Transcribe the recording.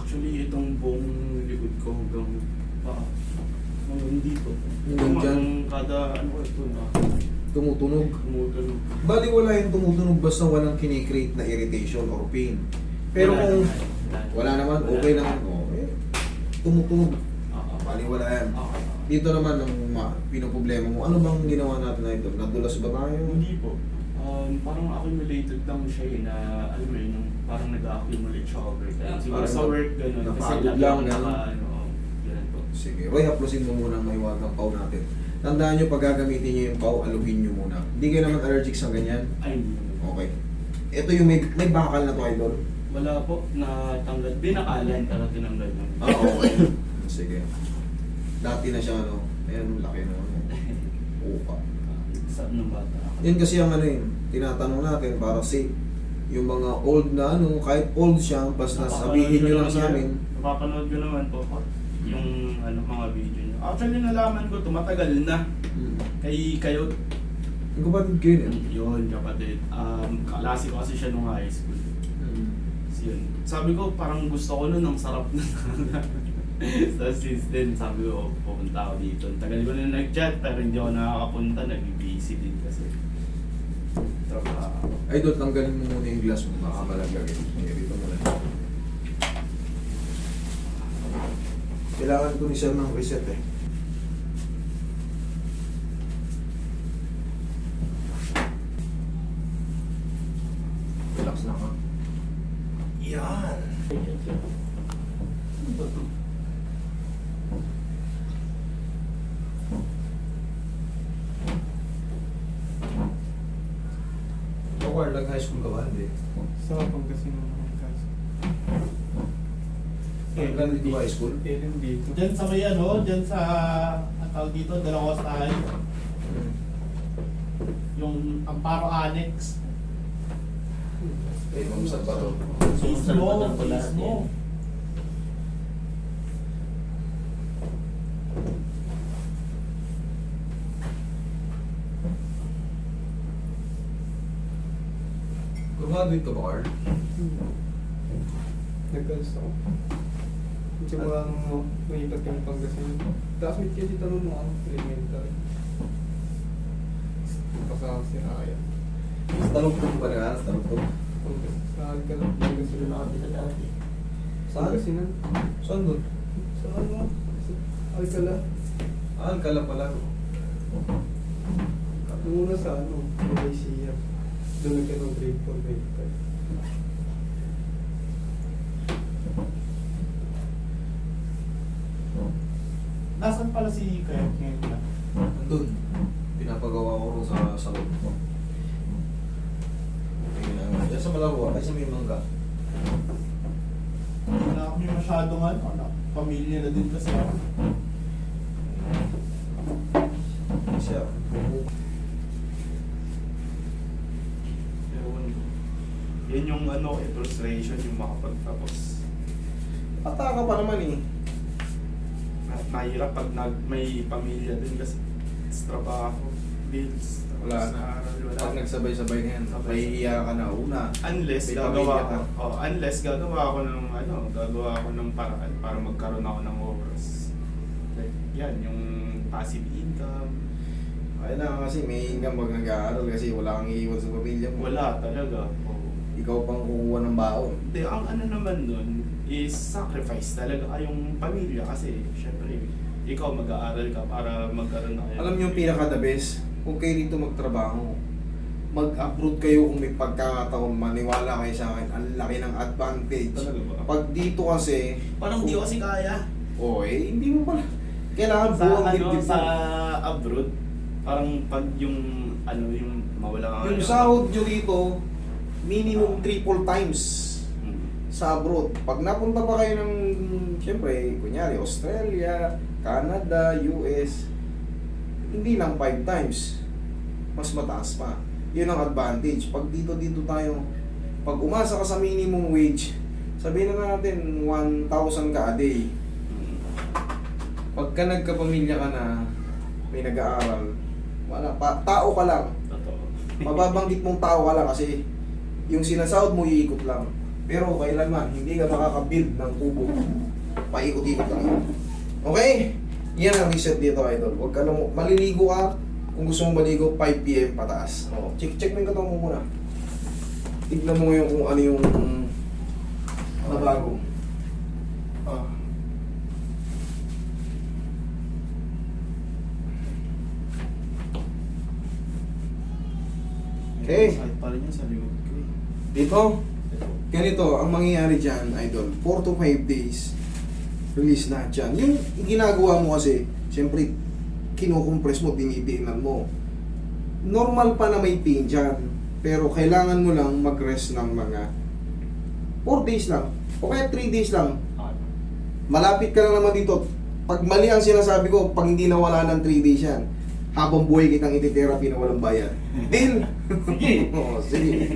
Actually, itong buong likod ko hanggang hanggang dito. Hanggang dyan? Kada ano ko ito na Tumutunog. tumutunog. Bali wala yung tumutunog basta walang kinikreate na irritation or pain. Pero kung wala naman, okay lang. Oh, tumutunog. Bali wala yan. Dito naman ang pinoproblema mo. Ano bang ginawa natin na ito? Nadulas ba tayo? Hindi po. Parang accumulated lang siya na alam mo yun, yung parang nag-accumulate siya over time. Siguro Parang sa work gano'n. Kasi napagod lagi lang, ako gano'n. ganun po. Sige. Roy, haplosin mo muna ang maiwag ng pau natin. Tandaan nyo, pag gagamitin nyo yung pau, alugin nyo muna. Hindi kayo naman allergic sa ganyan? Ay, hindi naman. Okay. Ito yung may bakal na to, idol. Wala po, natanggal. Binakalan, pero tinanggal lang. Okay. Sige. Dati na siya, ano, ayan, laki na, ano. Upa. Saan ng bata? Yun kasi ang ano yun, tinatanong natin para safe. Yung mga old na ano, kahit old siya, basta sabihin nyo lang sa amin. Napapanood ko naman po yung ano, mga video nyo. Actually, nalaman ko, tumatagal na. Kayo, Yung kapatid ko yun, yun, kapatid. Kalasi ko kasi siya nung high school. So, yun. Sabi ko, parang gusto ko nun, ang sarap na. So, since then, sabi ko, pupunta ako dito. Tagal ko na nag-chat, pero hindi ako nakakapunta. Nag-busy din kasi. Trabaho. Idol, tanggalin mo muna yung glass mo, baka malaglag eh. Dito mo lang. Kailangan ko ni sir ng reset eh. Relax lang ha. Yan! Baka nag-high school ka ba? Hindi. Sa Pangasinan naman kasi. Hanggang dito ba high school? Kailan dito? Diyan sa may ano, diyan sa ang tawag dito, Dalawang High. Yung Amparo Annex. Eh, mamusad ba to? Mismo. Graduate ka ba, Carl? Nag-alas ako. Kasi walang may ibat yung Pangasinan. Classmate kasi tanong mo ako, elementary. Pasama si Raya. Sa talong-tong ba na? Sa talong-tong? Saan ka lang? Pangasinan ako. Saan? Pangasinan. Saan doon? Sa ano? Sa Alcala. Alcala pala. Nung una sa ano, Malaysia. Doon ka ng grade 4, grade 5. Nasaan pala si Kaya ngayon na? Doon. Pinapagawa ko rin sa salon ko. Yan sa Malawak, ay sa may mangga. Wala kami masyadong ano, pamilya na din kasi ako. Siya. Yan yung ano, frustration, yung makapagtapos. Ataka pa naman eh. Mahirap pag may pamilya din kasi sa trabaho, bills, tapos Wala. na aral, wala. Pag nagsabay-sabay na yan, mahihiya ka na una. Unless May gagawa pamilya ko, ka. unless gagawa ko ng paraan para magkaroon ako ng oras. Like, yan, yung passive income. Ay na kasi may income pag nag-aaral kasi wala kang iiwan sa pamilya mo. Wala talaga. Ikaw pang kukuha ng baon. Hindi, ang ano naman nun is sacrifice talaga yung pamilya kasi syempre ikaw mag-aaral ka para magkaroon na kayo. Alam niyo yung pinaka-the best? Kung kayo dito magtrabaho, mag-abroad kayo kung may pagkakataon, maniwala kayo sa akin, ang laki ng advantage. Talaga ba? Pag dito kasi, Parang hindi ko kasi kaya. hindi mo pala. Kailangan Sa buwang ano, dibdib sa mo. abroad, parang pag yung ano, yung mawala ka Yung sahod nyo dito, minimum triple times sa abroad. Pag napunta pa kayo ng, siyempre, kunyari, Australia, Canada, US, hindi lang 5 times. Mas mataas pa. Yun ang advantage. Pag dito tayo, pag umasa ka sa minimum wage, sabihin na natin 1,000 ka a day. Pagka nagkapamilya ka na, may nag-aaral, wala pa, tao ka lang. Totoo. Mababanggit mong tao ka lang kasi yung sinasahod mo iikot lang. Pero kailanman, hindi ka makaka-build ng kubo. Paikot-ikot lang yan. Okay? Yan ang reset dito, idol. Huwag ka lang, maliligo ka. Kung gusto mo maligo, 5 PM pataas. O, check mo yung katawan mo muna. Tignan mo ngayon kung ano yung nabago. Ah. Okay. Sakit pa rin yan sa likod ko eh. Dito, ganito, ang mangyayari dyan, idol, 4 to 5 days, release na dyan. Yung ginagawa mo kasi, siyempre, kinukompress mo, dinidiinan mo. Normal pa na may pain dyan, pero kailangan mo lang mag-rest ng mga 4 days lang, o kaya 3 days lang. Malapit ka lang naman dito. Pag mali ang sinasabi ko, pag hindi nawala ng 3 days yan, habang buhay kitang iti-therapy na walang bayad. Deal? Sige. Oo, sige.